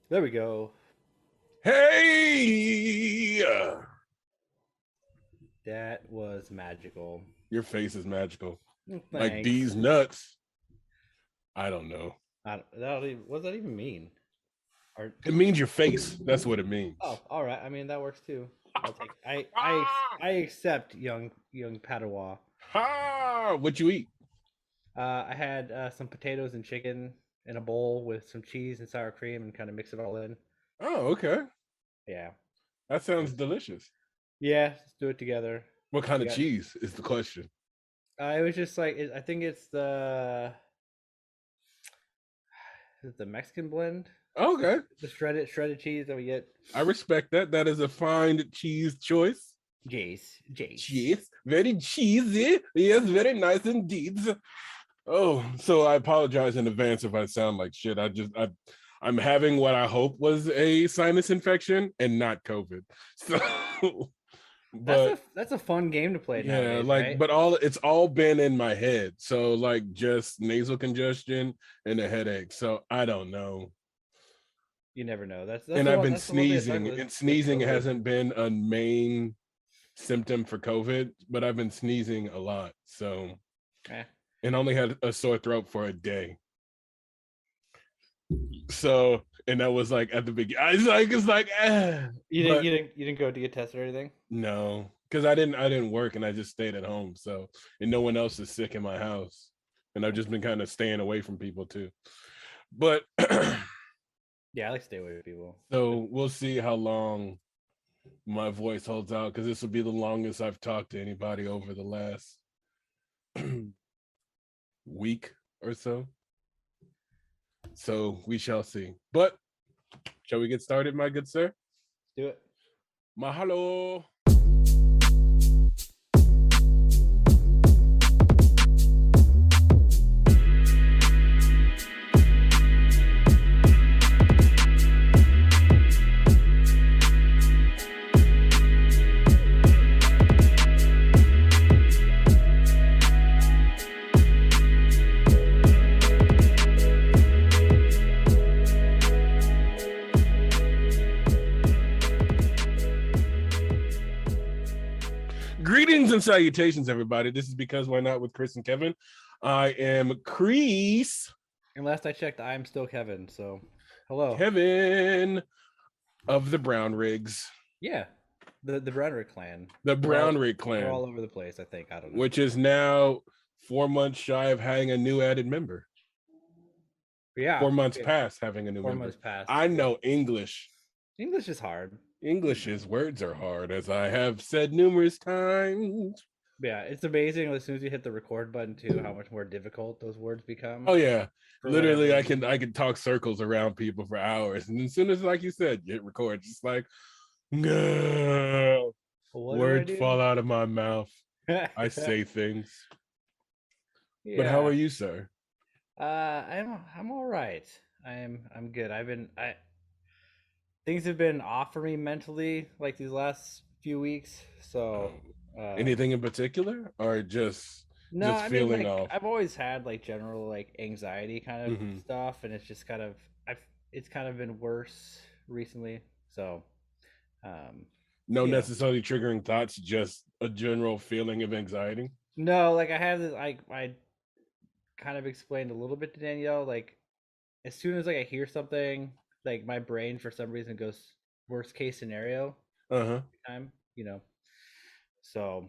There we go. Hey! That was magical. Your face is magical. Thanks. Like these nuts. I don't know. What does that even mean? It means your face. That's what it means. Oh, all right. I mean, that works too. I'll take. I accept young Padawan. Ha! What you eat? I had some potatoes and chicken in a bowl with some cheese and sour cream and kind of mix it all in. Oh, okay. Yeah. That sounds delicious. Yeah, let's do it together. What kind of cheese is the question? It was just like I think it's the Mexican blend. Okay. The shredded cheese that we get. I respect that. That is a fine cheese choice. Jace. Cheese. Very cheesy. Yes, very nice indeed. Oh, so I apologize in advance if I sound like shit. I'm having what I hope was a sinus infection and not COVID. So but that's a fun game to play nowadays, like right? but it's all been in my head. So like just nasal congestion and a headache. So I don't know. You never know. That's and I've been sneezing, and sneezing hasn't been a main symptom for COVID, but I've been sneezing a lot. So and only had a sore throat for a day. So and that was like at the beginning. It's like you didn't go to get tested or anything? No, because I didn't work and I just stayed at home. So and no one else is sick in my house, and I've just been kind of staying away from people too. But yeah, I like to stay away from people. So we'll see how long my voice holds out, because this will be the longest I've talked to anybody over the last week or so. So we shall see. But shall we get started, my good sir? Let's do it. Mahalo. Greetings and salutations, everybody. This is Because Why Not with Chris and Kevin. I am Chris. And last I checked, I am still Kevin. So, hello, Kevin of the Brown Rigs. Yeah, the Brown Rig clan. The Brown Rig clan. They're all over the place. I think. I don't know. Which is now 4 months shy of having a new added member. Yeah, 4 months past having a new member. 4 months past. I know English. English is hard. English's words are hard, as I have said numerous times. Yeah, it's amazing as soon as you hit the record button too, how much more difficult those words become. Oh yeah, literally, I can talk circles around people for hours, and as soon as, like you said, you hit record, it's like, no, words fall out of my mouth. I say things. Yeah. But how are you, sir? I'm all right. I'm good. Things have been off for me mentally, like these last few weeks. So, anything in particular, or just feeling off? I've always had like general like anxiety kind of stuff, and it's just kind of it's kind of been worse recently. So, no necessarily triggering thoughts, just a general feeling of anxiety. No, like I have this. I kind of explained a little bit to Danielle. Like, as soon as like I hear something, like my brain for some reason goes worst case scenario. Time, so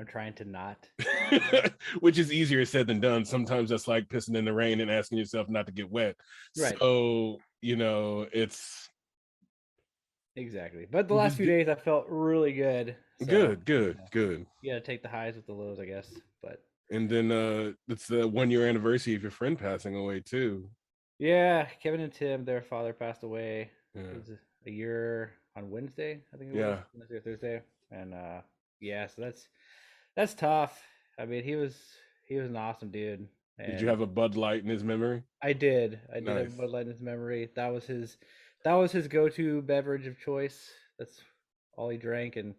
I'm trying to not. Which is easier said than done. Sometimes that's like pissing in the rain and asking yourself not to get wet. Right. So it's exactly. But the last few days I felt really good. So, good. You gotta take the highs with the lows, I guess. But and then it's the 1 year anniversary of your friend passing away too. Yeah, Kevin and Tim, their father passed away. Yeah. It was a year on Wednesday, I think it was. Wednesday or Thursday. And so that's tough. I mean, he was an awesome dude. Did you have a Bud Light in his memory? I did. I did have a Bud Light in his memory. That was his go-to beverage of choice. That's all he drank, and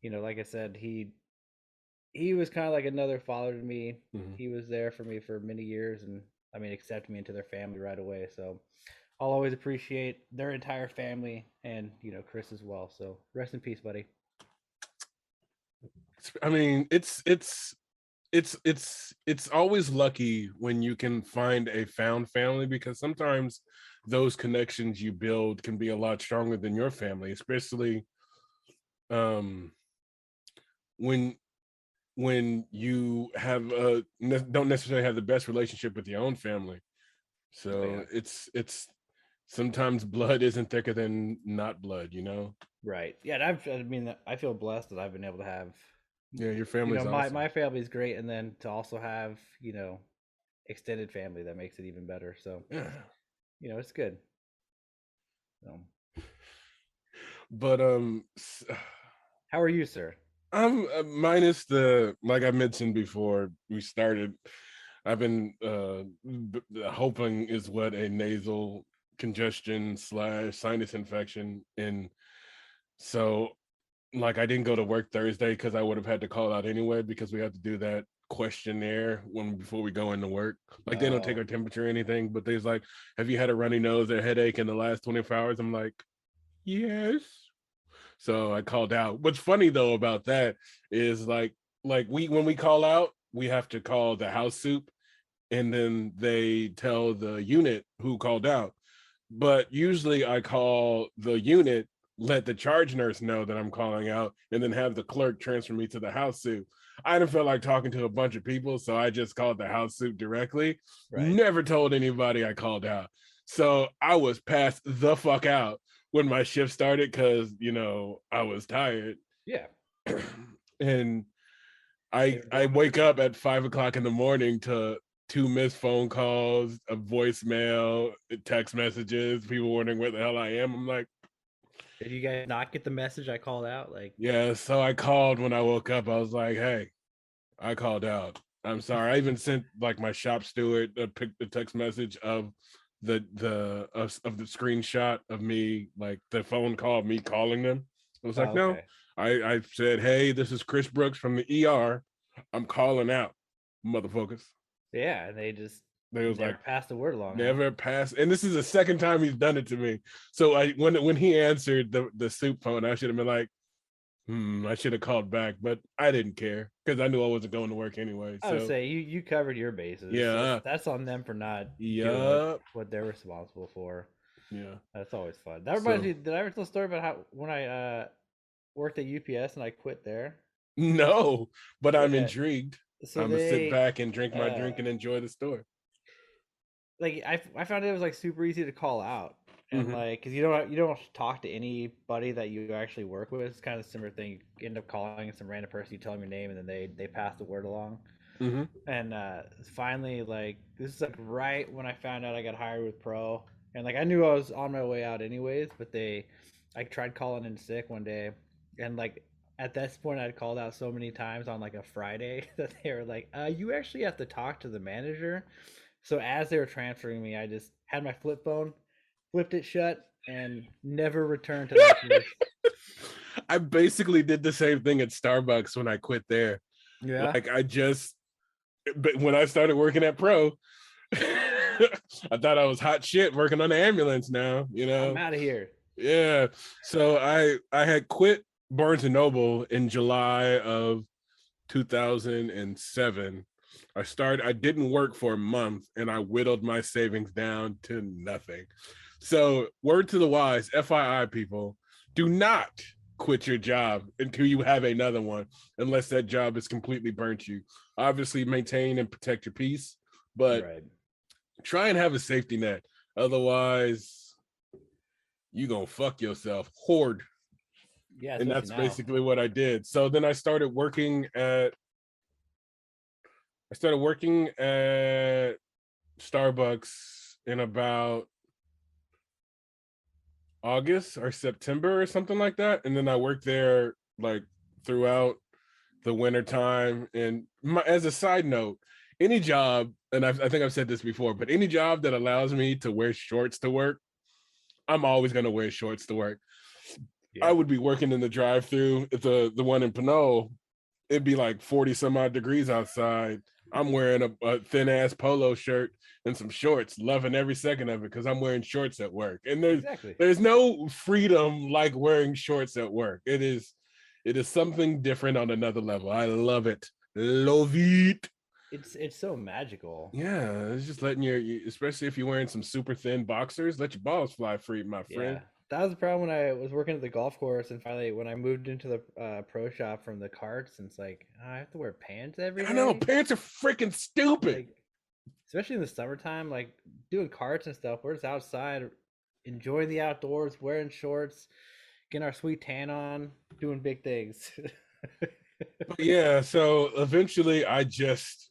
like I said, he was kind of like another father to me. He was there for me for many years, and accept me into their family right away. So I'll always appreciate their entire family and Chris as well. So rest in peace, buddy. I mean, it's always lucky when you can find a found family, because sometimes those connections you build can be a lot stronger than your family, especially um when you have don't necessarily have the best relationship with your own family. So Oh, yeah. it's sometimes blood isn't thicker than not blood, Right. Yeah. I feel blessed that I've been able to have, Yeah, your family's awesome. my family's great. And then to also have, extended family, that makes it even better. So, Yeah. It's good. So, But how are you, sir? I'm minus the, like I mentioned before we started, I've been hoping is what a nasal congestion / sinus infection. And so like I didn't go to work Thursday because I would have had to call out anyway, because we have to do that questionnaire before we go into work. Like they don't take Oh, our temperature or anything, but they's like, have you had a runny nose or headache in the last 24 hours? I'm like, yes. So I called out. What's funny though about that is like when we call out, we have to call the house soup, and then they tell the unit who called out. But usually I call the unit, let the charge nurse know that I'm calling out, and then have the clerk transfer me to the house soup. I didn't feel like talking to a bunch of people, so I just called the house soup directly. right. Never told anybody I called out. So I was passed the fuck out when my shift started, because I was tired. Yeah. And I wake up at 5 o'clock in the morning to 2 missed phone calls, a voicemail, text messages, people wondering where the hell I am. I'm like, Did you guys not get the message I called out? yeah. So I called when I woke up. I was like, hey, I called out. I'm sorry. I even sent like my shop steward a text message of of the screenshot of me, like the phone call of me calling them. I was like, Oh, no. okay. I said, hey, this is Chris Brooks from the ER. I'm calling out, motherfuckers. Yeah, and they just They was never like, passed the word along, huh? never pass. And this is the second time he's done it to me. So when he answered the soup phone, I should have been like, I should have called back, but I didn't care because I knew I wasn't going to work anyway. I would So say you covered your bases. yeah, That's on them for not doing yeah, what they're responsible for. yeah. That's always fun. That reminds So me. Did I ever tell a story about how when I worked at UPS and I quit there? no, but I'm Yeah. intrigued. So I'm gonna sit they back and drink my uh drink and enjoy the store. I found it was like super easy to call out, and Mm-hmm. because you don't talk to anybody that you actually work with. It's kind of a similar thing. You end up calling some random person, you tell them your name, and then they pass the word along. Mm-hmm. And finally, like this is like right when I found out I got hired with Pro, and like I knew I was on my way out anyways, but I tried calling in sick one day, and like at this point I'd called out so many times on like a Friday that they were like, you actually have to talk to the manager. So as they were transferring me, I just had my flip phone, flipped it shut, and never returned to that place. I basically did the same thing at Starbucks when I quit there. Yeah. Like but when I started working at Pro, I thought I was hot shit working on the ambulance now, I'm out of here. Yeah. So I had quit Barnes and Noble in July of 2007. I didn't work for a month, and I whittled my savings down to nothing. So word to the wise, FYI people, do not quit your job until you have another one, unless that job has completely burnt you. Obviously maintain and protect your peace, but Right. try and have a safety net. Otherwise, you gonna fuck yourself. Hoard. Yeah, And especially that's now. basically what I did. So then I started working at Starbucks in about August or September or something like that. And then I worked there like throughout the winter time. And as a side note, any job, and I think I've said this before, but any job that allows me to wear shorts to work, I'm always going to wear shorts to work. I Yeah. would be working in the drive-through at the one in Pinole. It'd be like 40 some odd degrees outside, I'm wearing a thin ass polo shirt and some shorts, loving every second of it because I'm wearing shorts at work. And Exactly. there's no freedom like wearing shorts at work. It is something different on another level. I love it. Love it. It's so magical. Yeah, it's just letting especially if you're wearing some super thin boxers, let your balls fly free, my friend. Yeah. That was the problem when I was working at the golf course, and finally when I moved into the pro shop from the carts, and it's like, oh, I have to wear pants every I know day. pants are freaking stupid. Like, especially in the summertime, like doing carts and stuff. We're just outside, enjoying the outdoors, wearing shorts, getting our sweet tan on, doing big things. But yeah, so eventually I just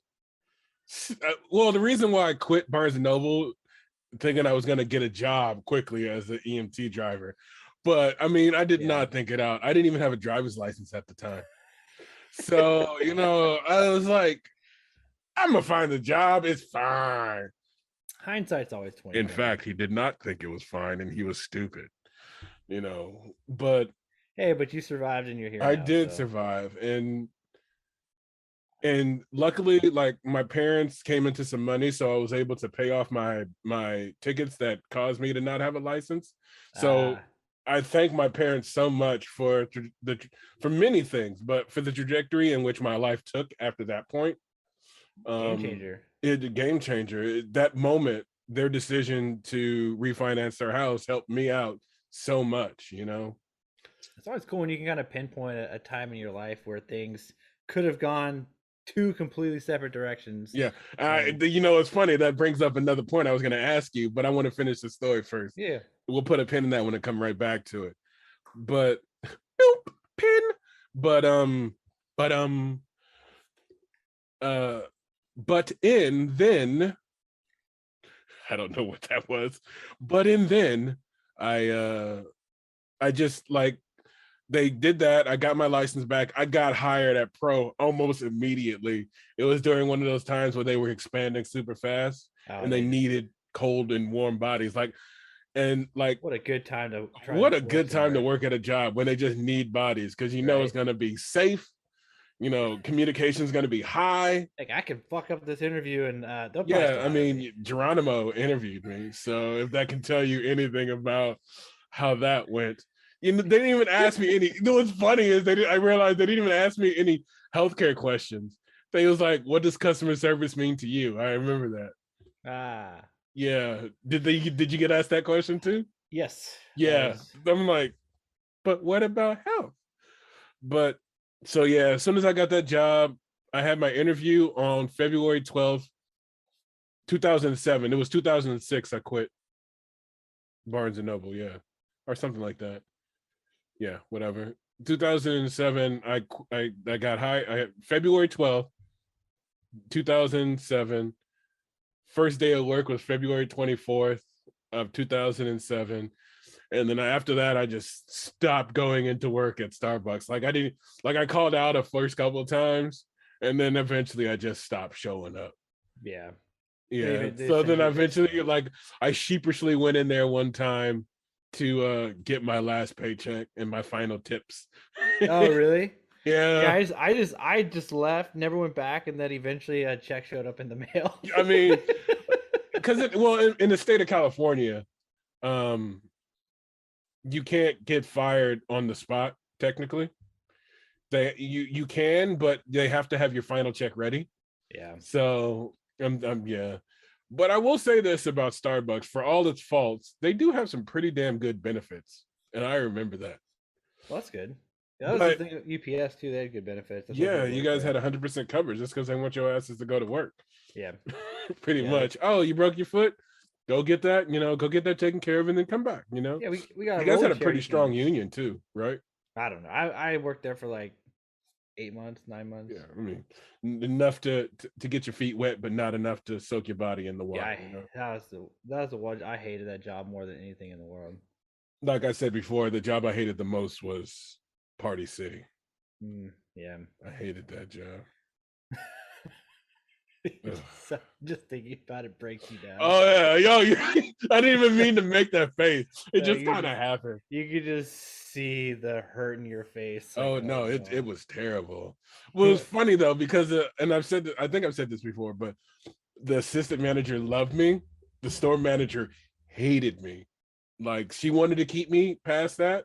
well, the reason why I quit Barnes and Noble thinking I was going to get a job quickly as an EMT driver. But I mean, I did Yeah. not think it out. I didn't even have a driver's license at the time. So, I was like, I'm going to find a job. It's fine. Hindsight's always 20. In fact, he did not think it was fine and he was stupid, but hey, but you survived and you're here I now. did So. survive. And luckily, like, my parents came into some money, so I was able to pay off my tickets that caused me to not have a license. So I thank my parents so much for many things, but for the trajectory in which my life took after that point. Game changer. A game changer. That moment, their decision to refinance their house helped me out so much. It's always cool when you can kind of pinpoint a time in your life where things could have gone two completely separate directions. Yeah. It's funny. That brings up another point I was going to ask you, but I want to finish the story first. Yeah. We'll put a pin in that when it come right back to it. But nope, pin. But but in then I don't know what that was. But in then I just, like, they did that. I got my license back. I got hired at Pro almost immediately. It was during one of those times where they were expanding super fast and they needed cold and warm bodies. What a good time to what a good time to work at a job when they just need bodies, because it's going to be safe. Communication is going to be high. Like, I can fuck up this interview and they'll I mean, Geronimo interviewed me, so if that can tell you anything about how that went. They didn't even ask me any. What's funny is I realized they didn't even ask me any healthcare questions. They was like, "What does customer service mean to you?" I remember that. Yeah. Did you get asked that question too? Yes. Yeah. I'm like, but what about health? But so yeah, as soon as I got that job, I had my interview on February 12th, 2007. It was 2006 I quit Barnes and Noble, yeah, or something like that. Yeah, whatever. 2007, I got hired. February 12th, 2007. First day of work was February 24th of 2007. And then after that, I just stopped going into work at Starbucks. I called out a first couple of times, and then eventually I just stopped showing up. Yeah. So then eventually, I sheepishly went in there one time to get my last paycheck and my final tips. Oh, really? Yeah. I just left, never went back, and then eventually a check showed up in the mail. I mean, because in the state of California, you can't get fired on the spot technically. You can, but they have to have your final check ready. Yeah. So yeah. But I will say this about Starbucks: for all its faults, they do have some pretty damn good benefits, and I remember that. Well, that's good. That was the thing with UPS too. They had good benefits. Yeah, you guys had 100% coverage just because they want your asses to go to work. Yeah. Pretty much. Oh, you broke your foot? Go get that, go get that taken care of and then come back, Yeah, we got. You guys had a pretty strong union too, right? I don't know. I worked there for like 8 months, 9 months. Yeah, I mean, enough to get your feet wet, but not enough to soak your body in the water. That was the one. I hated that job more than anything in the world. Like I said before, the job I hated the most was Party City. Yeah, I hated that job. So just thinking about it breaks you down. Oh yeah, yo, I didn't even mean to make that face. It just kind of happened. You could just see the hurt in your face. Like, oh no, it was terrible. Well, it was funny though because and I've said I think I've said this before, but the assistant manager loved me. The store manager hated me. Like she wanted to keep me past that,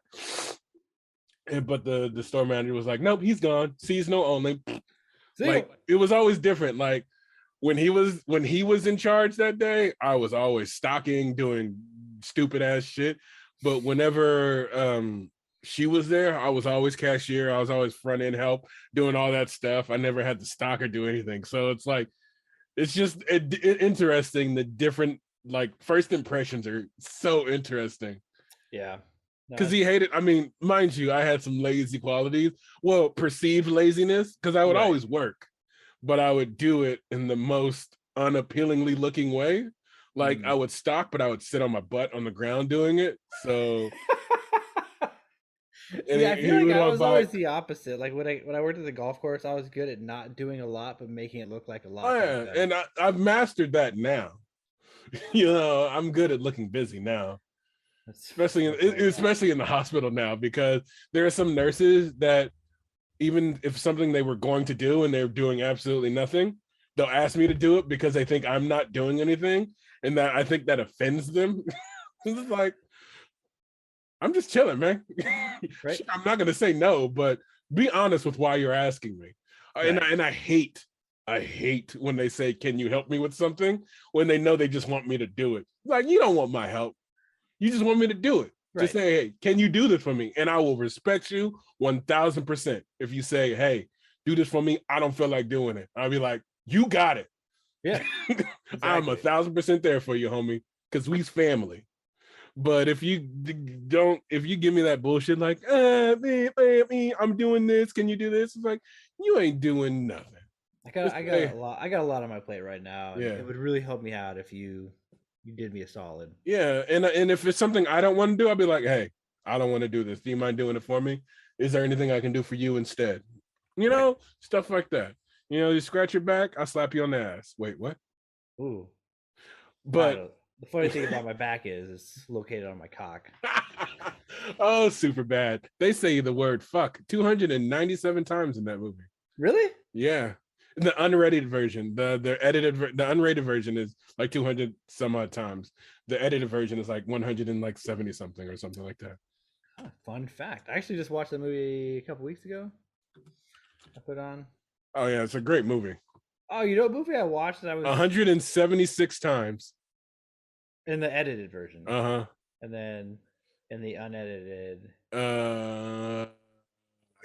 but the store manager was like, nope, he's gone. Seasonal only. Like it was always different. Like when he was in charge that day, I was always stocking, doing stupid ass shit. But whenever she was there, I was always cashier. I was always front end help, doing all that stuff. I never had to stock or do anything. So it's like it's just interesting. The different like first impressions are so interesting. Yeah. Because he hated, I mean, mind you, I had some lazy qualities. Well, perceived laziness, because I would always work, but I would do it in the most unappealingly looking way. Like I would stock, but I would sit on my butt on the ground doing it. So I feel like I was always the opposite. Like when I worked at the golf course, I was good at not doing a lot, but making it look like a lot. Oh, yeah. And I've mastered that now. You know, I'm good at looking busy now. Especially in the hospital now, because there are some nurses that even if something they were going to do and they're doing absolutely nothing, they'll ask me to do it because they think I'm not doing anything, and that I think that offends them. It's like, I'm just chilling, man. Right? I'm not gonna say no, but be honest with why you're asking me. Right. And I hate when they say, "Can you help me with something?" when they know they just want me to do it. Like, you don't want my help. You just want me to do it. Right. Just say, hey, can you do this for me? And I will respect you 1000%. If you say, hey, do this for me, I don't feel like doing it. I'll be like, you got it. Yeah. Exactly. I'm 1000% there for you, homie, because we's family. But if you give me that bullshit like, me, I'm doing this, can you do this? It's like, you ain't doing nothing. I got a lot on my plate right now. And it would really help me out if you did me a solid. Yeah, and if it's something I don't want to do, I'll be like, hey, I don't want to do this. Do you mind doing it for me? Is there anything I can do for you instead? You know, stuff like that. You know, you scratch your back, I'll slap you on the ass. Wait, what? Ooh. But the funny thing about my back is it's located on my cock. Oh, super bad. They say the word fuck 297 times in that movie. Really? Yeah. The unrated version, the unrated version is like 200 some odd times. The edited version is like 170 something or something like that. Fun fact. I actually just watched the movie a couple weeks ago. I put on. Oh yeah, it's a great movie. Oh, you know what movie I watched that was 176 times. In the edited version. Uh-huh. And then in the unedited. I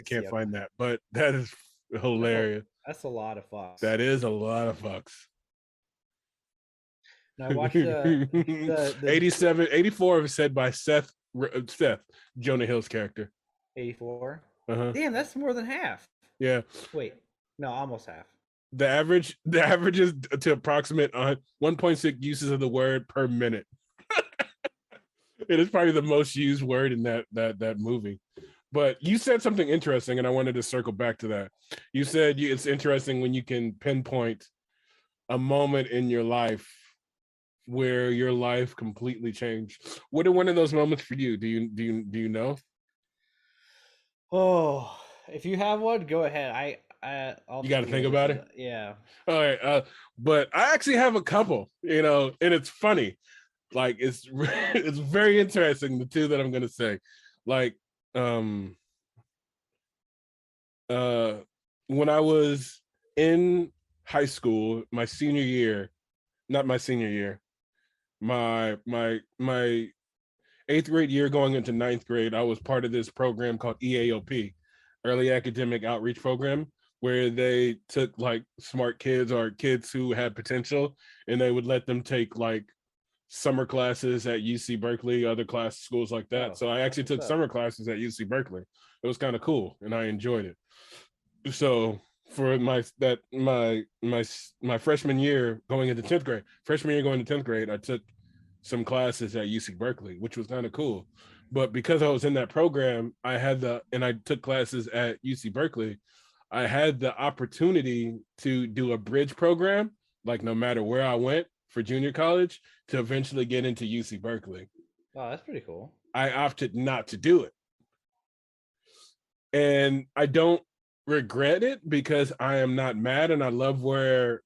can't find that, but that is hilarious. That's a lot of fucks. That is a lot of fucks. And I watched the 84 is said by Seth, Jonah Hill's character. 84? Uh-huh. Damn, that's more than half. Yeah. Wait, no, almost half. The average is to approximate 1.6 uses of the word per minute. It is probably the most used word in that movie. But you said something interesting, and I wanted to circle back to that. You said it's interesting when you can pinpoint a moment in your life where your life completely changed. What are one of those moments for you? Do you know? Oh, if you have one, go ahead. You got to think about it. Yeah. All right. But I actually have a couple. You know, and it's funny. Like it's very interesting. The two that I'm gonna say, like, when I was in high school, my senior year, not my senior year, my 8th grade year going into 9th grade, I was part of this program called EAOP, Early Academic Outreach Program, where they took like smart kids or kids who had potential, and they would let them take like summer classes at UC Berkeley, other schools like that. So I actually took summer classes at UC Berkeley. It was kind of cool, and I enjoyed it. So for my freshman year going into 10th grade, I took some classes at UC Berkeley, which was kind of cool. But because I was in that program, I took classes at UC Berkeley, I had the opportunity to do a bridge program like no matter where I went for junior college, to eventually get into UC Berkeley. Oh, that's pretty cool. I opted not to do it. And I don't regret it because I am not mad and I love where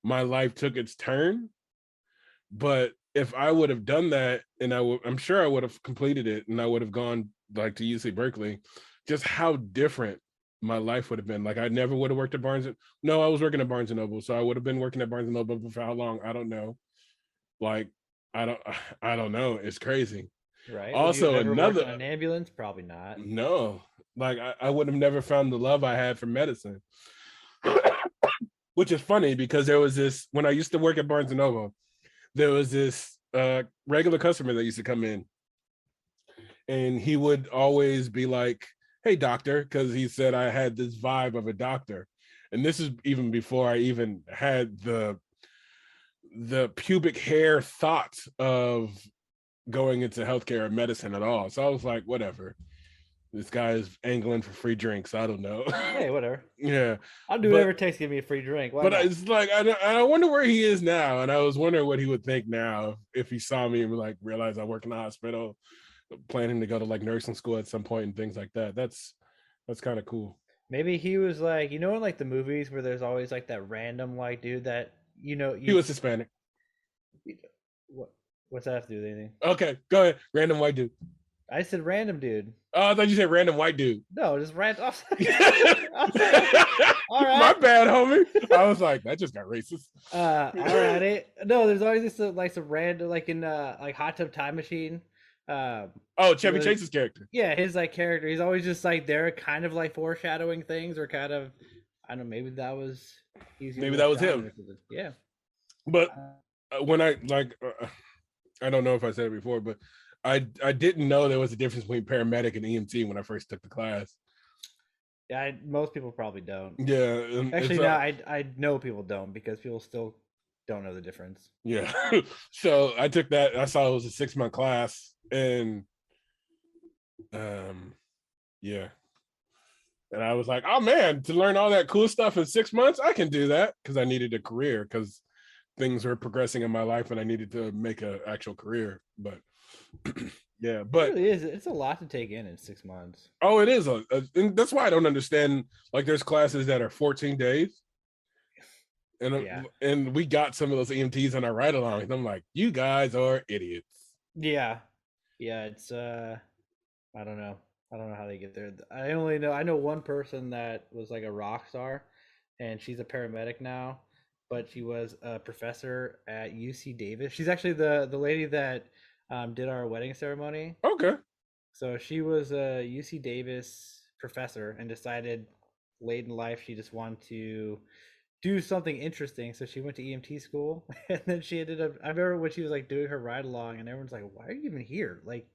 my life took its turn. But if I would have done that, and I'm sure I would have completed it and I would have gone like to UC Berkeley, just how different my life would have been. Like I never would have worked at No, I was working at Barnes and Noble. So I would have been working at Barnes and Noble for how long? I don't know. Like, I don't know. It's crazy. Right. Also, would you have ever worked on an ambulance? Probably not. No. Like I would have never found the love I had for medicine. Which is funny because there was this, when I used to work at Barnes and Noble, there was this regular customer that used to come in, and he would always be like, "Hey, doctor," because he said I had this vibe of a doctor. And this is even before I even had the pubic hair thought of going into healthcare or medicine at all. So I was like, whatever. This guy is angling for free drinks. I don't know. Hey, whatever. Yeah. I'll do whatever it takes to give me a free drink. Why but not? It's like, I wonder where he is now. And I was wondering what he would think now if he saw me and like realized I work in the hospital, planning to go to like nursing school at some point and things like that. That's kind of cool. Maybe he was like, in like the movies where there's always like that random like dude that, he was Hispanic. What's that have to do with anything? Okay, go ahead. Random white dude. I said random dude. Oh, I thought you said random white dude. No, just random. All right. My bad, homie. I was like, that just got racist. All right. No, there's always this like some random, like in like Hot Tub Time Machine. Chevy Chase's character. Yeah, his like character. He's always just like there, kind of like foreshadowing things, or kind of, I don't know. Maybe that was him. Yeah. But when I like, I don't know if I said it before, but I didn't know there was a difference between paramedic and EMT when I first took the class. Yeah, most people probably don't. Yeah, actually, no, I know people don't because people still don't know the difference. Yeah, so I took that. I saw it was a 6-month class, and yeah, and I was like, oh man, to learn all that cool stuff in 6 months, I can do that because I needed a career because things were progressing in my life and I needed to make an actual career. But yeah, but it really is. It's a lot to take in 6 months. Oh, it is. And that's why I don't understand. Like, there's classes that are 14 days. And we got some of those EMTs on our ride along. And I'm like, you guys are idiots. Yeah. It's I don't know how they get there. I know one person that was like a rock star, and she's a paramedic now, but she was a professor at UC Davis. She's actually the lady that did our wedding ceremony. Okay. So she was a UC Davis professor and decided late in life she just wanted to do something interesting. So she went to EMT school, and then she ended up. I remember when she was like doing her ride along, and everyone's like, "Why are you even here? Like,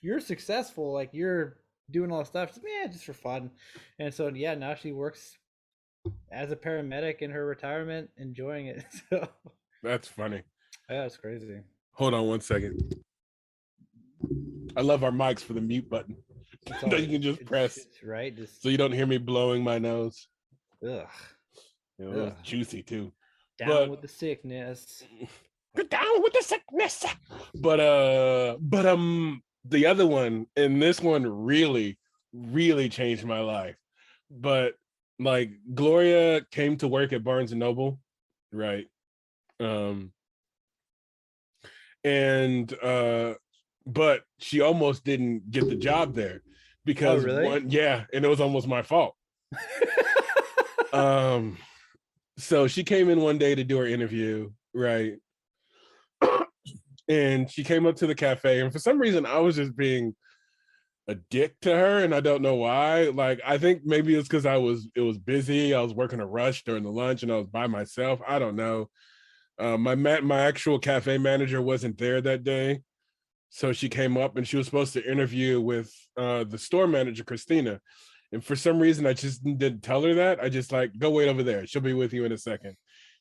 you're successful. Like, you're doing all this stuff. She's like, yeah, just for fun." And so now she works as a paramedic in her retirement, enjoying it. So that's funny. Yeah, it's crazy. Hold on 1 second. I love our mics for the mute button that you can just press. Right. So you don't hear me blowing my nose. Ugh. It was juicy too. Down with the sickness. Get down with the sickness. But the other one, and this one really, really changed my life. But like, Gloria came to work at Barnes and Noble, right? But she almost didn't get the job there because and it was almost my fault. So she came in one day to do her interview, right? And she came up to the cafe, and for some reason I was just being a dick to her, and I don't know why. Like, I think maybe it's because it was busy. I was working a rush during the lunch and I was by myself. I don't know. My actual cafe manager wasn't there that day. So she came up and she was supposed to interview with the store manager, Christina. And for some reason, I just didn't tell her that. I just like, go wait over there. She'll be with you in a second.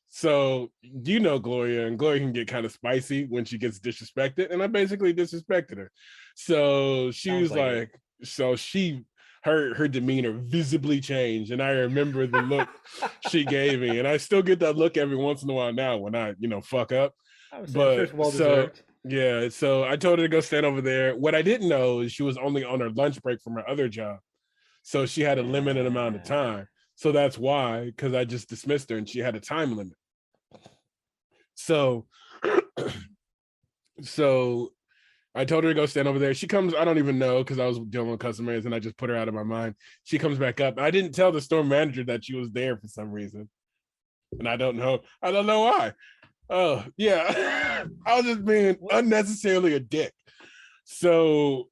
So, Gloria, and Gloria can get kind of spicy when she gets disrespected. And I basically disrespected her. So she was like, her demeanor visibly changed, and I remember the look she gave me, and I still get that look every once in a while now when I fuck up. I'm sure But it's well so deserved. yeah, so I told her to go stand over there. What I didn't know is she was only on her lunch break from her other job, so she had a limited amount of time. So that's why, because I just dismissed her and she had a time limit. So so I told her to go stand over there. She comes, I don't even know, because I was dealing with customers and I just put her out of my mind. She comes back up. I didn't tell the store manager that she was there for some reason. And I don't know why. Oh, yeah. I was just being unnecessarily a dick. So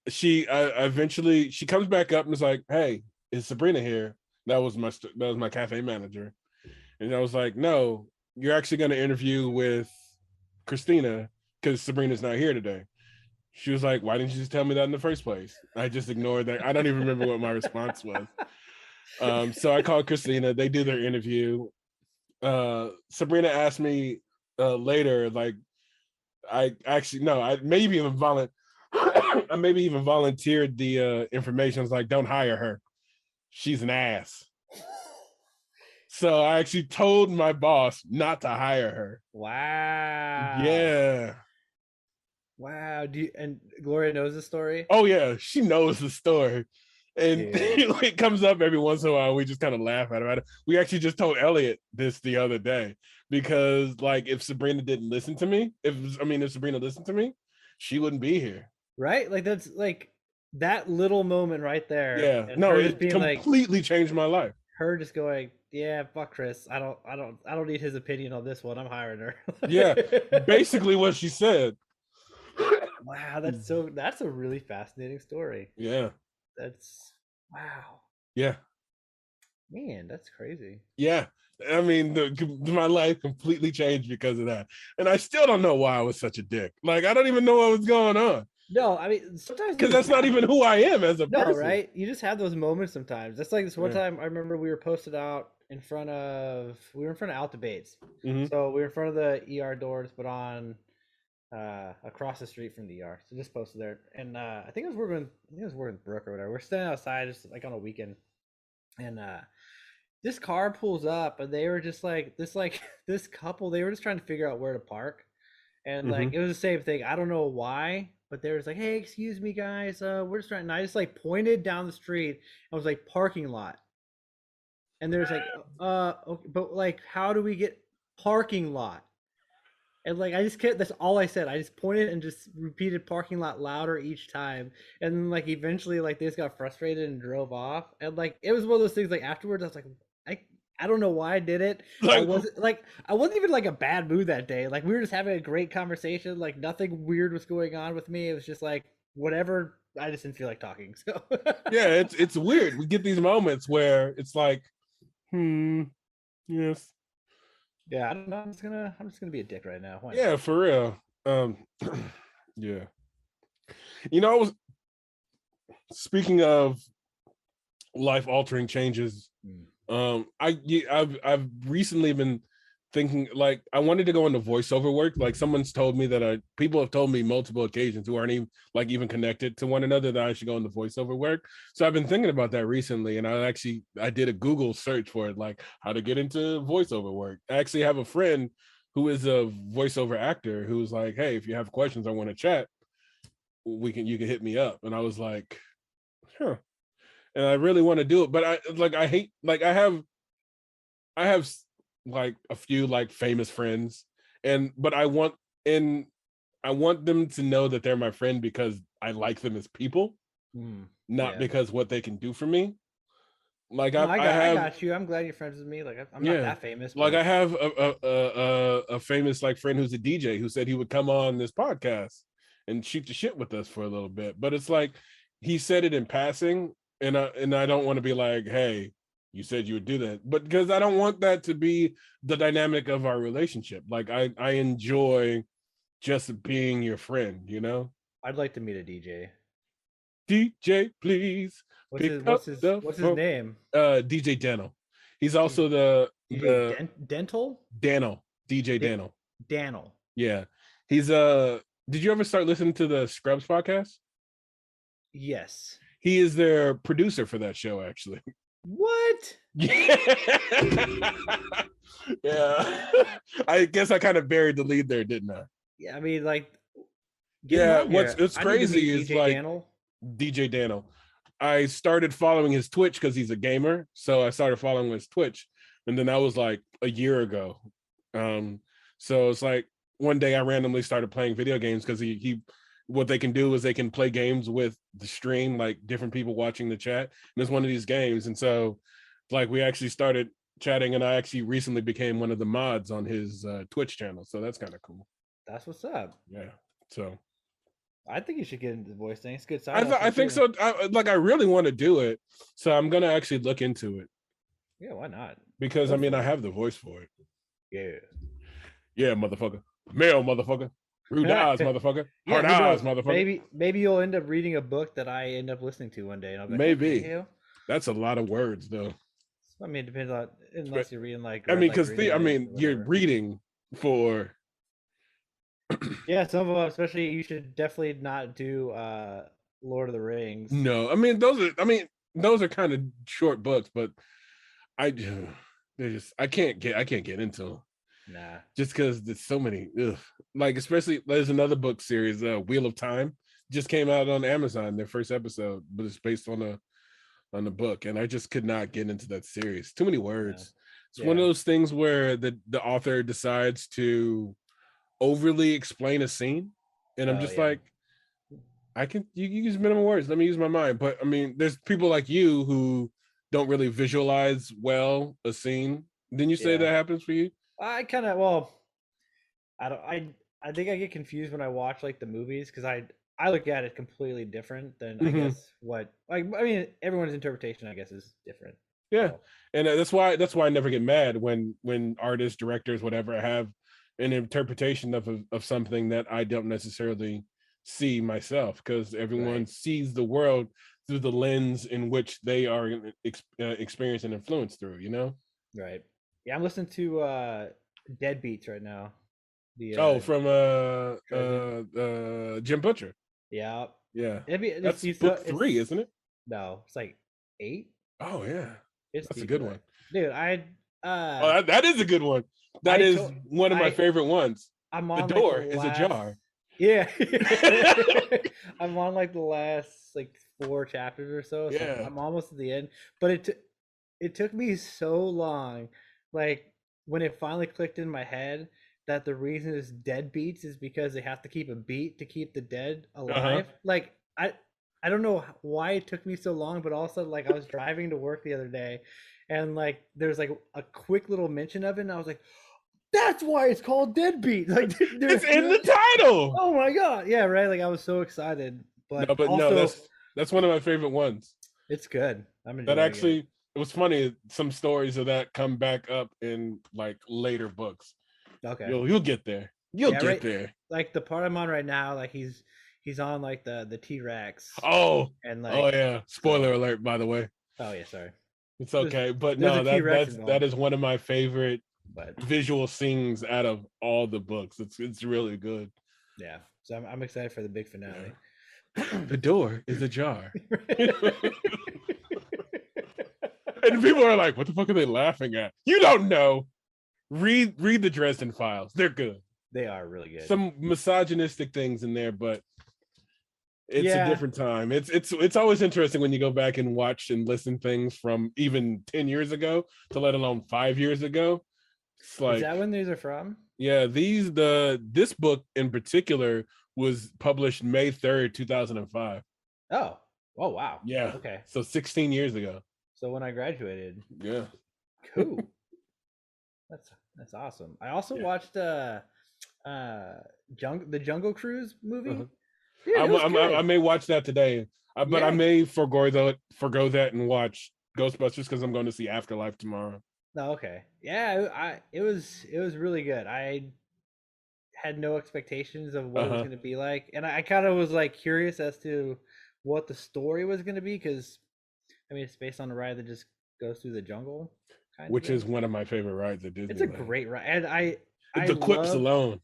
she eventually she comes back up and is like, "Hey, is Sabrina here?" That was my cafe manager. And I was like, "No, you're actually going to interview with Christina because Sabrina's not here today." She was like, "Why didn't you just tell me that in the first place?" I just ignored that. I don't even remember what my response was. So I called Christina. They do their interview. Sabrina asked me later, like, I actually no, I maybe even I maybe even volunteered the information. I was like, "Don't hire her. She's an ass." So I actually told my boss not to hire her. Wow. Yeah. Wow. And Gloria knows the story? Oh yeah, she knows the story. And it comes up every once in a while. We just kind of laugh at it. We actually just told Elliot this the other day because, like, if Sabrina didn't listen to me, if Sabrina listened to me, she wouldn't be here. Right? Like, that's like that little moment right there. Yeah, And no, her it just being completely changed my life. Her just going, "Yeah, fuck Chris. I don't need his opinion on this one. I'm hiring her." Yeah, basically what she said. Wow, that's a really fascinating story. Yeah. That's wow. Yeah. Man, that's crazy. Yeah. I mean, my life completely changed because of that. And I still don't know why I was such a dick. Like, I don't even know what was going on. No, I mean, sometimes because that's not even who I am as a person. Right? You just have those moments sometimes. That's like this one time I remember we were posted out in front of Out Debates. Mm-hmm. So we were in front of the ER doors, but on across the street from the ER. So just posted there. And I think it was working with Brooke or whatever. We're standing outside just like on a weekend. And this car pulls up and they were just like this couple, they were just trying to figure out where to park. And like it was the same thing. I don't know why, but they was like, "Hey, excuse me, guys, we're just trying." And I just like pointed down the street. I was like, "Parking lot," and there's like, okay, but like, how do we get parking lot? And like, I just kept. That's all I said. I just pointed and just repeated parking lot louder each time. And then like eventually, like they just got frustrated and drove off. And like it was one of those things. Like afterwards, I was like, I don't know why I did it. I wasn't even like a bad mood that day. Like we were just having a great conversation. Like nothing weird was going on with me. It was just like whatever. I just didn't feel like talking. So yeah, it's weird. We get these moments where it's like, yes. Yeah, I don't know. I'm just gonna be a dick right now. Why yeah, not? For real. Yeah. I was speaking of life altering changes. I've recently been thinking, like, I wanted to go into voiceover work. Like someone's told me that people have told me multiple occasions who aren't even connected to one another that I should go into voiceover work. So I've been thinking about that recently, and I did a Google search for it, like how to get into voiceover work. I actually have a friend who is a voiceover actor who's like, "Hey, if you have questions, I want to chat. You can hit me up." And I was like, "Huh." And I really want to do it, but I hate, like, I have like a few like famous friends, but I want them to know that they're my friend because I like them as people, not because what they can do for me. Like I got you. I'm glad you're friends with me. Like I'm not that famous. Like I have a famous like friend who's a DJ who said he would come on this podcast and shoot the shit with us for a little bit. But it's like he said it in passing, and I don't want to be like, "Hey, you said you would do that," but because I don't want that to be the dynamic of our relationship. Like I enjoy just being your friend, I'd like to meet a DJ. DJ, please. What's his name? DJ Dano. He's also the Dental? Dano. DJ Dano. Dano. Yeah. He's did you ever start listening to the Scrubs podcast? Yes. He is their producer for that show, actually. What? Yeah. Yeah. I guess I kind of buried the lead there, didn't I? Yeah, I mean, like, get him Yeah, on here. what's I need to crazy meet is DJ like Daniel. DJ Daniel. I started following his Twitch because he's a gamer. So I started following his Twitch. And then that was like a year ago. So it's like one day I randomly started playing video games because he what they can do is they can play games with the stream, like different people watching the chat. And it's one of these games. And so like we actually started chatting, and I actually recently became one of the mods on his Twitch channel. So that's kind of cool. That's what's up. Yeah. So I think you should get into the voice thing. It's a good side I hustle think too. so. I really want to do it, so I'm gonna actually look into it Yeah, why not? because Go I mean for I it. have the voice for it. Yeah. Yeah, motherfucker. Male, motherfucker. Rude eyes, motherfucker. Yeah, Hard who eyes, knows? motherfucker. Maybe you'll end up reading a book that I end up listening to one day, and I'll be like, Maybe okay. that's a lot of words, though. I mean, it depends on unless you're reading like I Red mean, Light, because Green Light, or you're whatever. reading for. Yeah, some of them, especially you should definitely not do Lord of the Rings. No, I mean those are kind of short books, but I they're just I can't get into them. Nah. Just because there's so many. Ugh. Like especially there's another book series, Wheel of Time, just came out on Amazon. Their first episode, but it's based on a book, and I just could not get into that series. Too many words. It's one of those things where the author decides to overly explain a scene, and I'm just like, you use minimum words. Let me use my mind. But I mean, there's people like you who don't really visualize well a scene. Didn't you say that happens for you? I kind of I don't I think I get confused when I watch like the movies because I look at it completely different than I guess what like I mean everyone's interpretation I guess is different. Yeah, So. and that's why I never get mad when artists, directors, whatever have an interpretation of something that I don't necessarily see myself, because everyone sees the world through the lens in which they are experienced and influenced through. You know. Right. Yeah, I'm listening to Deadbeats right now. The from Jim Butcher. Yeah. Yeah. That's book 3, isn't it? No, it's like 8. Oh yeah. That's a good one. Dude, that is a good one. That is one of my favorite ones. I'm on the door is ajar. Yeah. I'm on like the last like 4 chapters or so. Yeah. I'm almost at the end. But it took me so long. Like when it finally clicked in my head that the reason it's deadbeats is because they have to keep a beat to keep the dead alive. Like I don't know why it took me so long, but also like I was driving to work the other day and like there's like a quick little mention of it and I was like, that's why it's called Deadbeat. Like it's in the title. Oh my god. Yeah, right. Like I was so excited. But that's one of my favorite ones. It's good. I'm enjoying that actually it. It was funny, some stories of that come back up in like later books. Okay. You'll get there. You'll get there. Like the part I'm on right now, like he's on like the T-Rex. Oh. And like oh yeah. Spoiler alert, by the way. Oh yeah, sorry. It's okay. But no, that is one of my favorite visual scenes out of all the books. It's really good. Yeah. So I'm excited for the big finale. Yeah. The door is ajar. And people are like, what the fuck are they laughing at? You don't know. Read the Dresden Files. They're good. They are really good. Some misogynistic things in there, but it's a different time. It's always interesting when you go back and watch and listen things from even 10 years ago to let alone 5 years ago. It's like, is that when these are from? Yeah, this book in particular was published May 3rd, 2005. Oh wow. Yeah. Okay. So 16 years ago. So when I graduated. Yeah. Cool. That's awesome. I also watched the Jungle Cruise movie. Dude, I may watch that today, but I may forgo that and watch Ghostbusters because I'm going to see Afterlife tomorrow. Oh, okay. Yeah, it was really good. I had no expectations of what it was going to be like, and I kind of was like curious as to what the story was going to be because, I mean, it's based on a ride that just goes through the jungle, which is one of my favorite rides at Disney. It's a great ride, and the clips alone.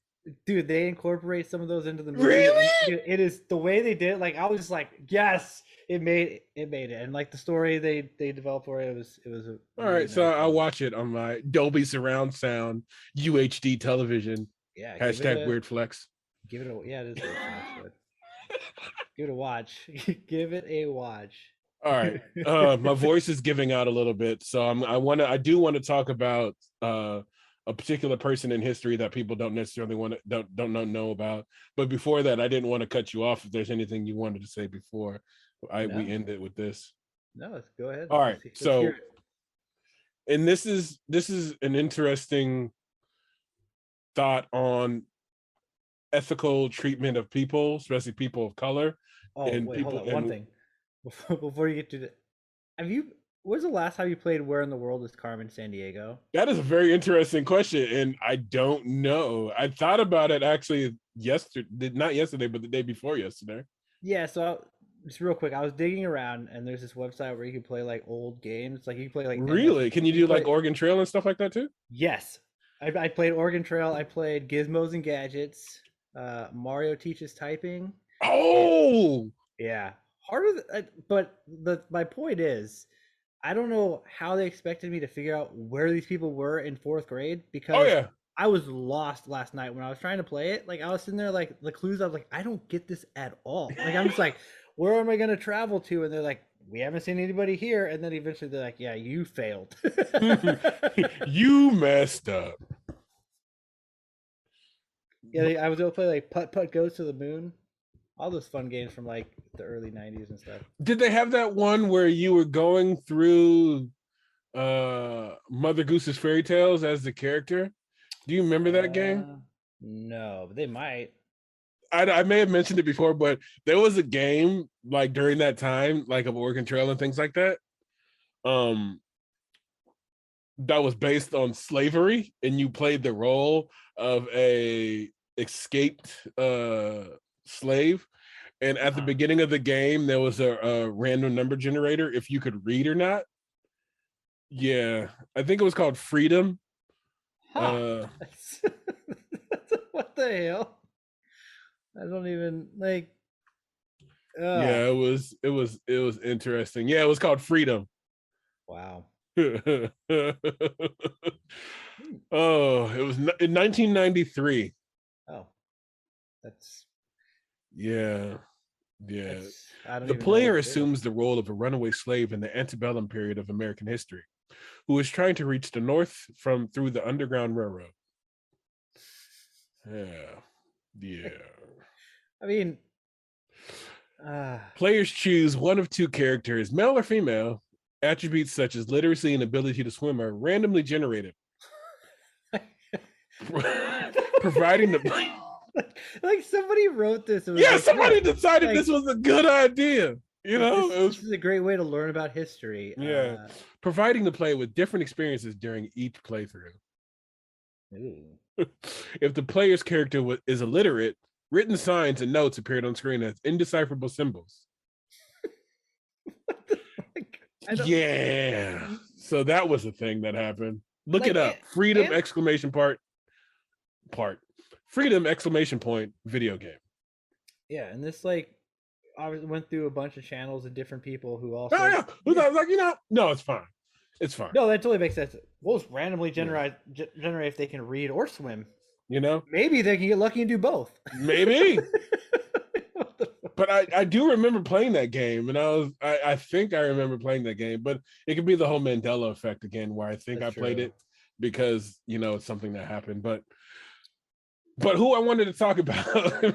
dude, they incorporate some of those into the movie, Really? and it is the way they did it. Like I was just like, yes, it, and like the story they developed for it, it was a All really right, so nice I'll one. watch it on my Dolby surround sound UHD television. Yeah, Hashtag weird flex. give it a yeah, it is weird flex, but give it a watch. Give it a watch. All right. My voice is giving out a little bit, so I do want to talk about a particular person in history that people don't necessarily don't know about. But before that, I didn't want to cut you off if there's anything you wanted to say before we No, end it with this. no, let's go ahead. All right. Let's hear So, it. and this is an interesting thought on ethical treatment of people, especially people of color Oh and wait, hold people on. One and thing before you get to the, have you? When's the last time you played Where in the World is Carmen Sandiego? that is a very interesting question, and I don't know. I thought about it actually yesterday, not yesterday, but the day before yesterday. Yeah, so just real quick, I was digging around, and there's this website where you can play like old games. Like you can play like MS. Really? Can you You can do like play. Oregon Trail and stuff like that too? Yes, I played Oregon Trail. I played Gizmos and Gadgets. Mario teaches typing. And Oh, yeah, harder. But my point is, I don't know how they expected me to figure out where these people were in fourth grade oh because yeah. I was lost last night when I was trying to play it. Like I was sitting there, like the clues. I was like, I don't get this at all. Like I'm just like, where am I going to travel to? And they're like, we haven't seen anybody here. And then eventually they're like, yeah, you failed. You messed up. Yeah, I was able to play like Putt Putt Goes to the Moon. All those fun games from like the early '90s and stuff. Did they have that one where you were going through Mother Goose's fairy tales as the character? Do you remember that game? No, but they might. I may have mentioned it before, but there was a game like during that time, like of Oregon Trail and things like that. Um, that was based on slavery, and you played the role of a escaped slave. And at the beginning of the game, there was a random number generator if you could read or not. Yeah, I think it was called Freedom. Huh. What the hell? I don't even like. Yeah, it was interesting. Yeah, it was called Freedom. Wow. Oh, it was in 1993. Oh, that's Yeah, yeah. I don't The even know player what to do. assumes the role of a runaway slave in the antebellum period of American history, who is trying to reach the North through the Underground Railroad. Yeah, yeah. I mean, Players choose one of two characters, male or female. Attributes such as literacy and ability to swim are randomly generated, providing the. like somebody wrote this. It was Yeah, like, somebody yeah, decided like this was a good idea. You know, it was. this is a great way to learn about history. Yeah, providing the player with different experiences during each playthrough. Ooh. If the player's character is illiterate, written signs and notes appeared on screen as indecipherable symbols. Yeah. So that was a thing that happened. Look it up. Freedom exclamation part. Freedom exclamation point video game. Yeah, and this like I went through a bunch of channels of different people who also. Oh yeah. Who's like, no, it's fine. It's fine. No, that totally makes sense. We'll just randomly generate if they can read or swim. You know? Maybe they can get lucky and do both. Maybe. But I do remember playing that game, and I think I remember playing that game, but it could be the whole Mandela effect again, where I think That's I played it because it's something that happened. But who I wanted to talk about,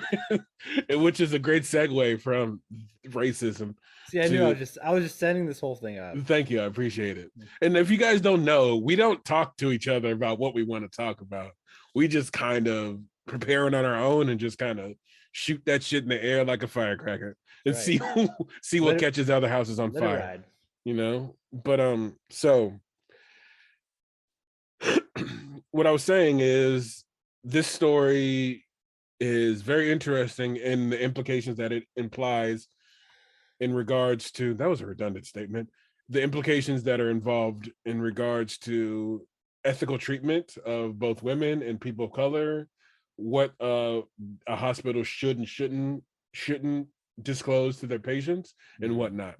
which is a great segue from racism. See, I knew I was just setting this whole thing up. Thank you, I appreciate it. And if you guys don't know, we don't talk to each other about what we want to talk about. We just kind of prepare it on our own and just kind of shoot that shit in the air like a firecracker and see what catches other houses on fire. But so what I was saying is this story is very interesting in the implications that it implies in regards to, that was a redundant statement, the implications that are involved in regards to ethical treatment of both women and people of color, what a hospital should and shouldn't disclose to their patients and whatnot.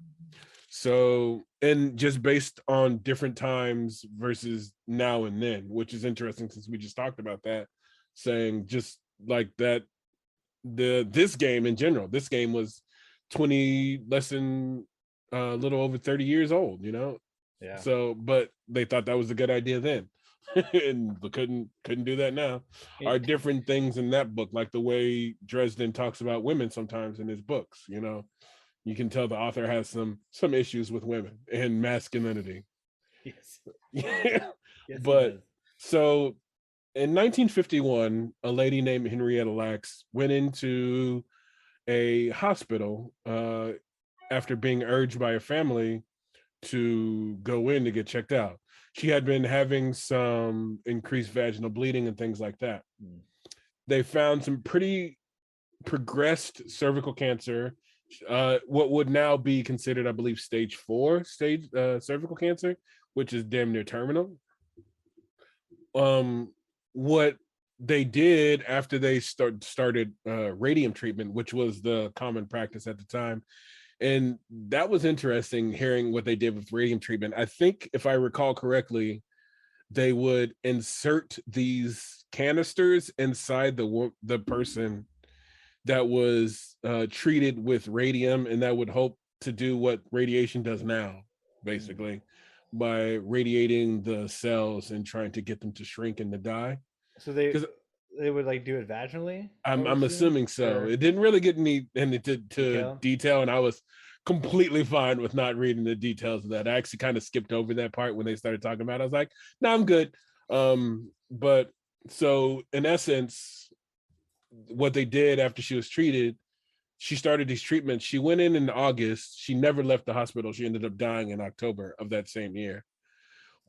So, and just based on different times versus now and then, which is interesting since we just talked about that, saying just like that, this game in general, this game was 20 less than a little over 30 years old, you know? Yeah. So, but they thought that was a good idea then. And couldn't do that now. Are different things in that book, like the way Dresden talks about women sometimes in his books, you know. You can tell the author has some issues with women and masculinity. Yes. Yes, Yes, he but does. so in 1951, a lady named Henrietta Lacks went into a hospital after being urged by a family to go in to get checked out. She had been having some increased vaginal bleeding and things like that. They found some pretty progressed cervical cancer, what would now be considered, I believe, stage 4 cervical cancer, which is damn near terminal. What they did after they started radium treatment, which was the common practice at the time, and that was interesting hearing what they did with radium treatment. I think, if I recall correctly, they would insert these canisters inside the person that was treated with radium, and that would hope to do what radiation does now, basically, by radiating the cells and trying to get them to shrink and to die. So they would like do it vaginally? I'm assuming so. Or It didn't really get into detail? detail, and I was completely fine with not reading the details of that. I actually kind of skipped over that part when they started talking about it. I was like, no, I'm good. But so in essence, what they did after she was treated, she started these treatments. She went in August. She never left the hospital. She ended up dying in October of that same year.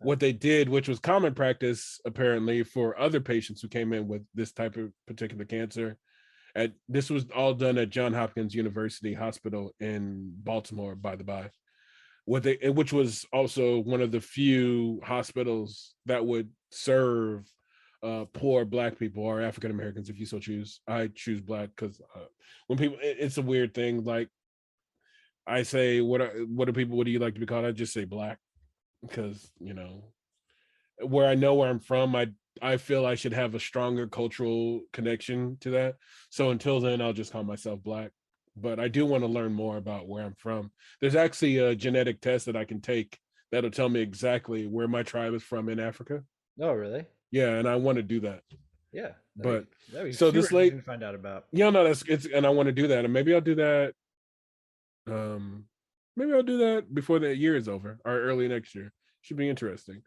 What they did, which was common practice apparently for other patients who came in with this type of particular cancer, this was all done at Johns Hopkins University Hospital in Baltimore, by the by. Which was also one of the few hospitals that would serve poor Black people or African Americans, if you so choose. I choose Black because when people, it's a weird thing. Like I say, what do you like to be called? I just say Black because, you know, where I know where I'm from, I feel I should have a stronger cultural connection to that. So until then, I'll just call myself Black. But I do want to learn more about where I'm from. There's actually a genetic test that I can take that'll tell me exactly where my tribe is from in Africa. Oh, really? Yeah, and I want to do that. Yeah. But That'd be so super this late, interesting to find out about. yeah, no, and I want to do that, and maybe I'll do that. Maybe I'll do that before the year is over or early next year. Should be interesting.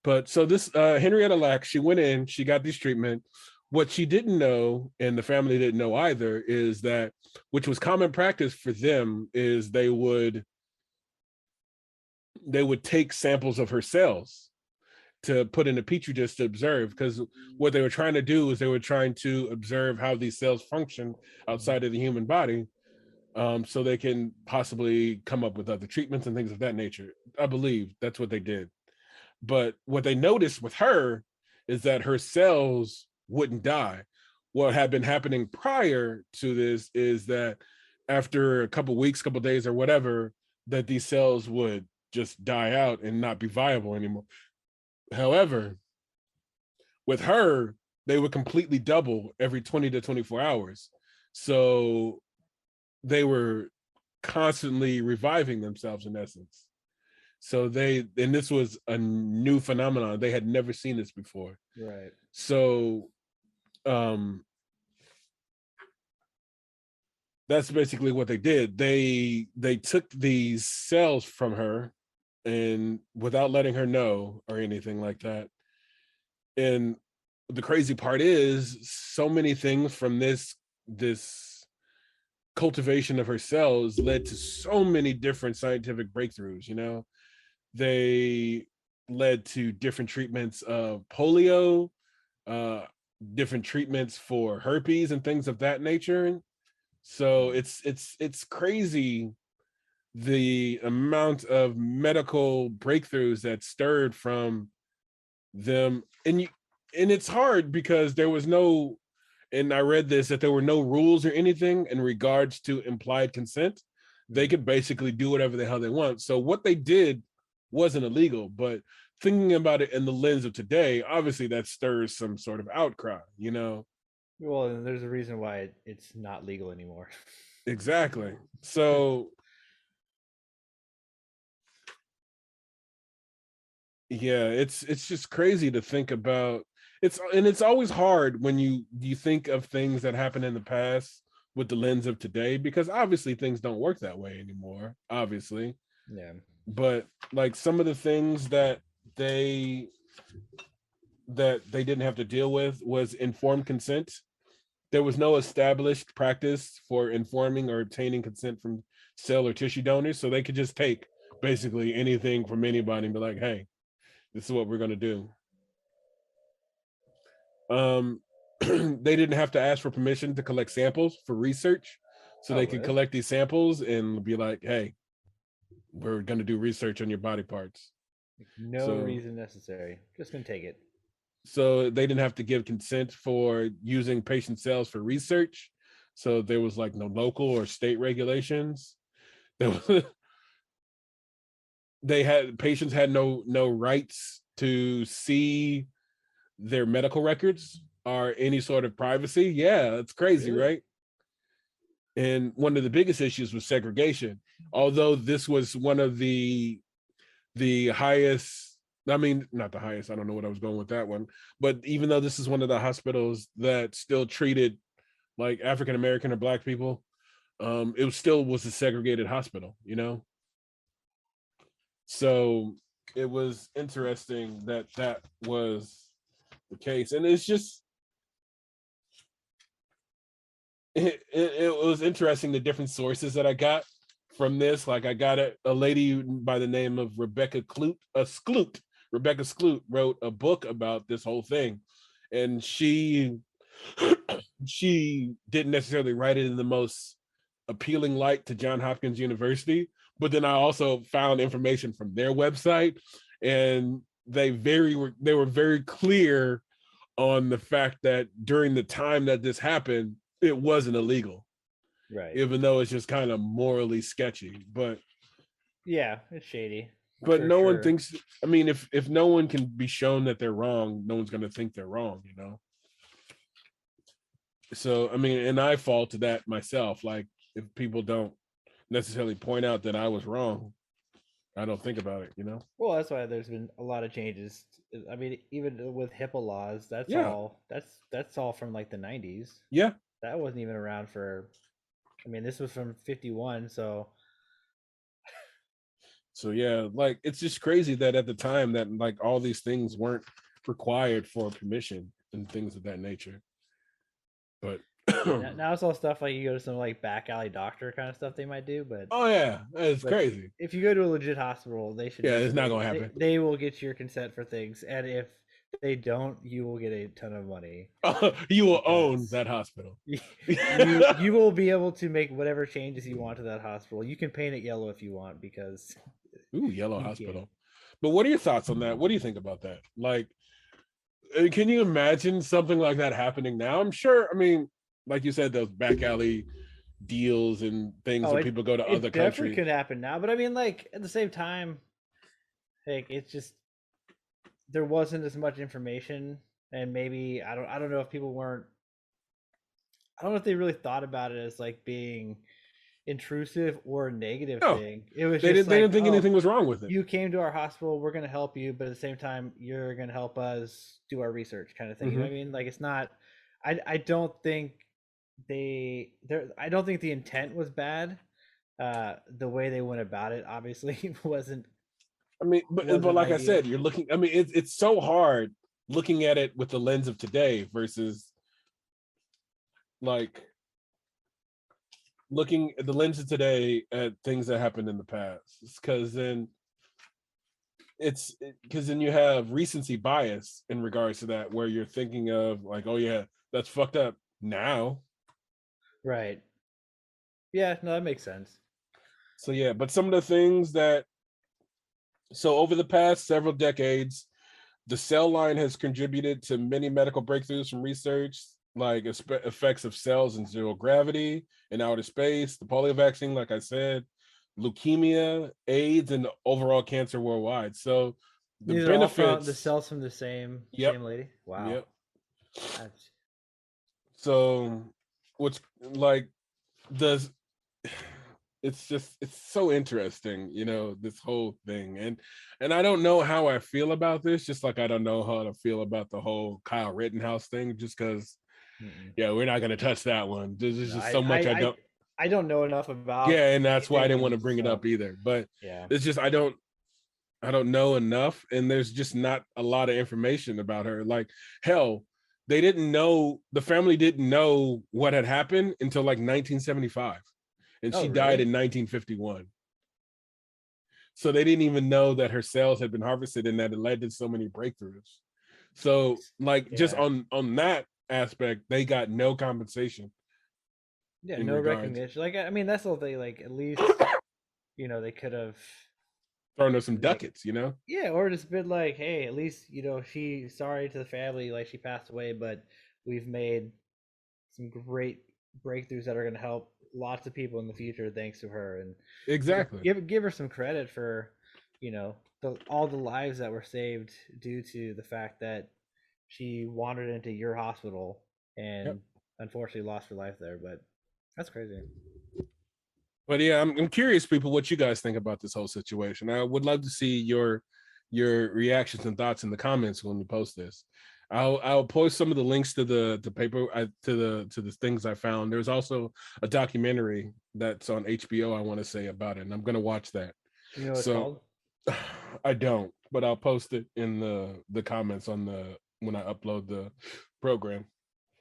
But so this Henrietta Lacks, she went in, she got this treatment. What she didn't know, and the family didn't know either, is that, which was common practice for them, is they would take samples of her cells to put in a petri dish to observe, because what they were trying to do is they were trying to observe how these cells function outside of the human body, so they can possibly come up with other treatments and things of that nature. I believe that's what they did. But what they noticed with her is that her cells wouldn't die. What had been happening prior to this is that after a couple weeks, couple days, or whatever, that these cells would just die out and not be viable anymore. However, with her, they would completely double every 20 to 24 hours. So they were constantly reviving themselves in essence. So and this was a new phenomenon. They had never seen this before. Right. So that's basically what they did. They took these cells from her, and without letting her know or anything like that. And the crazy part is, so many things from this cultivation of her cells led to so many different scientific breakthroughs. You know, they led to different treatments of polio, different treatments for herpes and things of that nature. So it's crazy the amount of medical breakthroughs that stirred from them. And it's hard because there was no and I read this, that there were no rules or anything in regards to implied consent. They could basically do whatever the hell they want. So what they did wasn't illegal, but thinking about it in the lens of today, obviously that stirs some sort of outcry, you know? Well, and there's a reason why it's not legal anymore. Exactly. So yeah, it's just crazy to think about. It's always hard when you think of things that happened in the past with the lens of today, because obviously things don't work that way anymore, obviously. Yeah. But like some of the things they they didn't have to deal with was informed consent. There was no established practice for informing or obtaining consent from cell or tissue donors, so they could just take basically anything from anybody and be like, hey, this is what we're going to do. They didn't have to ask for permission to collect samples for research, so they could collect these samples and be like, hey, we're going to do research on your body parts. No reason necessary, just gonna take it. So they didn't have to give consent for using patient cells for research, so there was like no local or state regulations. There was, patients had no rights to see their medical records or any sort of privacy. Yeah, it's crazy, really? Right? And one of the biggest issues was segregation. Although this was one of the highest, I mean, not the highest, I don't know what I was going with that one, but even though this is one of the hospitals that still treated like African American or Black people, it still was a segregated hospital, you know? So it was interesting that that was the case. And it's just, it was interesting, the different sources that I got from this. Like I got a lady by the name of Rebecca Skloot. Rebecca Skloot wrote a book about this whole thing. And she didn't necessarily write it in the most appealing light to Johns Hopkins University, but then I also found information from their website, and they were very clear on the fact that during the time that this happened, it wasn't illegal, right? Even though it's just kind of morally sketchy. But yeah, it's shady. But no one thinks. I mean, if no one can be shown that they're wrong, no one's going to think they're wrong, you know. So I mean, and I fall to that myself. Like if people don't necessarily point out that I was wrong, I don't think about it, you know. Well, that's why there's been a lot of changes. I mean, even with HIPAA laws, that's all from like the 90s. Yeah, that wasn't even around for. I mean, this was from 51, so yeah, like it's just crazy that at the time that like all these things weren't required for permission and things of that nature. But now it's all stuff like you go to some like back alley doctor kind of stuff they might do. But oh yeah, it's crazy. If you go to a legit hospital, they should. Yeah, it's not gonna happen. They will get your consent for things, and if they don't, you will get a ton of money. You will own that hospital. You will be able to make whatever changes you want to that hospital. You can paint it yellow if you want, because yellow hospital. Can. But what are your thoughts on that? What do you think about that? Like, can you imagine something like that happening now? I'm sure. I mean, like you said, those back alley deals and things where people go to other countries. It definitely could happen now, but I mean, like at the same time, like it's just there wasn't as much information, and maybe I don't know if people weren't. I don't know if they really thought about it as like being intrusive or a negative thing. It was they didn't think anything was wrong with it. You came to our hospital, we're going to help you, but at the same time, you're going to help us do our research, kind of thing. Mm-hmm. You know what I mean? Like it's not. I don't think I don't think the intent was bad. The way they went about it obviously wasn't. I mean, but like ideal. I said, you're looking. I mean, it's so hard looking at it with the lens of today versus like looking at the lens of today at things that happened in the past. Because then you have recency bias in regards to that, where you're thinking of like, oh yeah, that's fucked up now. Right. Yeah, no, that makes sense. So yeah, but some of the things that over the past several decades, the cell line has contributed to many medical breakthroughs from research like effects of cells in zero gravity and outer space, the polio vaccine, like I said, leukemia, AIDS, and overall cancer worldwide. So the These are all from the benefits. cells from the same Yep. lady. Wow. Yep. That's So what's like does it's so interesting, this whole thing. And I don't know how I feel about this, just like I don't know how to feel about the whole Kyle Rittenhouse thing, just because yeah, we're not gonna touch that one. There's no, just so much I don't know enough about yeah, and that's why I anything, didn't want to and bring it so up either. But yeah. it's just I don't know enough, and there's just not a lot of information about her. Like, hell, the family didn't know what had happened until like 1975, and Oh, she died really? in 1951. So they didn't even know that her cells had been harvested and that it led to so many breakthroughs. So, like, just Yeah. on that aspect, they got no compensation. Yeah, In no regards, recognition. Like, I mean, that's the whole thing. Like, at least they could have throwing us some like, ducats, yeah, or just been like, hey, at least she sorry to the family, like she passed away, but we've made some great breakthroughs that are going to help lots of people in the future thanks to her, and Exactly. give her some credit for all the lives that were saved due to the fact that she wandered into your hospital Yep. and unfortunately lost her life there. But that's crazy. But yeah, I'm curious, people, what you guys think about this whole situation. I would love to see your reactions and thoughts in the comments when we post this. I'll post some of the links to the paper to the things I found. There's also a documentary that's on HBO I want to say about it, and I'm gonna watch that. You know what it's So called? I don't, but I'll post it in the comments on when I upload the program.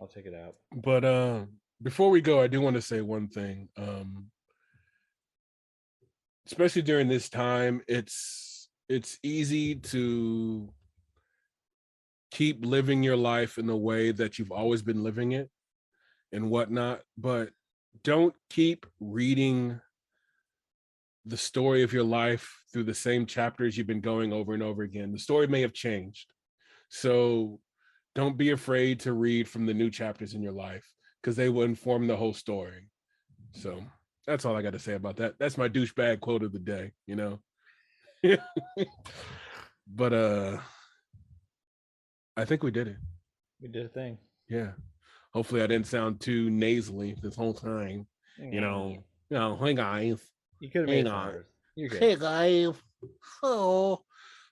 I'll check it out. But before we go, I do want to say one thing. Especially during this time, it's easy to keep living your life in the way that you've always been living it and whatnot, but don't keep reading the story of your life through the same chapters you've been going over and over again. The story may have changed, so don't be afraid to read from the new chapters in your life, because they will inform the whole story. So that's all I got to say about that. That's my douchebag quote of the day. But I think we did it. We did a thing. Yeah. Hopefully I didn't sound too nasally this whole time. Hey guys. You could have Hey made it sound guys. worse. You're good. Hey guys. Oh.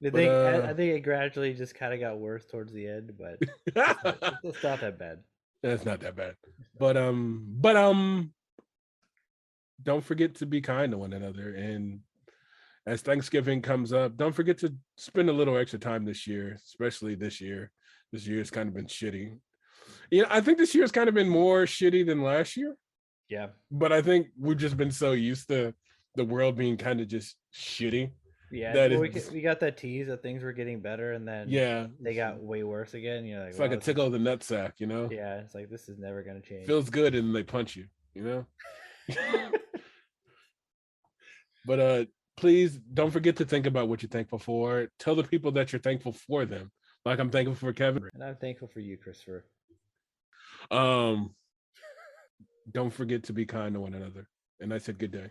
But I think it gradually just kind of got worse towards the end, but it's not that bad. That's not that bad. But don't forget to be kind to one another. And as Thanksgiving comes up, don't forget to spend a little extra time this year, especially this year. This year's kind of been shitty. I think this year's kind of been more shitty than last year. Yeah. But I think we've just been so used to the world being kind of just shitty. Yeah, That well, is, we got that tease that things were getting better, and then yeah, they got way worse again. it's like a tickle of the nutsack, Yeah, it's like this is never gonna change. Feels good, and they punch you. But please don't forget to think about what you're thankful for. Tell the people that you're thankful for them. Like I'm thankful for Kevin, and I'm thankful for you, Christopher. Don't forget to be kind to one another. And I said good day.